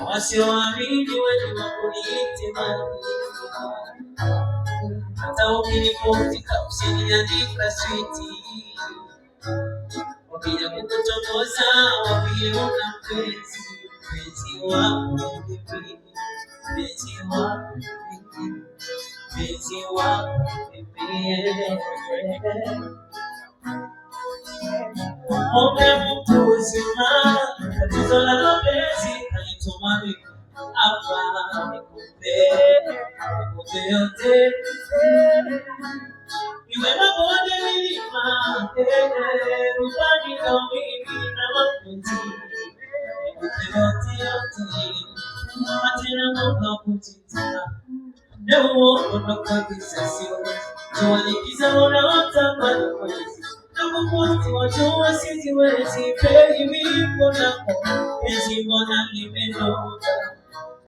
wasioamini wenye wakunite mali. Hata ukinipotika usiniandika switi, wakija kukutongoza wambie una mpenzi. Mpenzi wako vipi, mpenzi wako vipi, mpenzi wako vipi. Ombe mtu uzima, tatizo la mapenzi kanituma mimi hapa nikupe yote. Iwe mabonde milima, rubani na mimi na mapenzi, nikupe yote. Matena mwaka kutitia, leo ondoka kisasi, tuwalikiza wana watamani kwezi. Nakukuti wajua sijiwezi, baby mbona kwa ezi mbona nimenoka.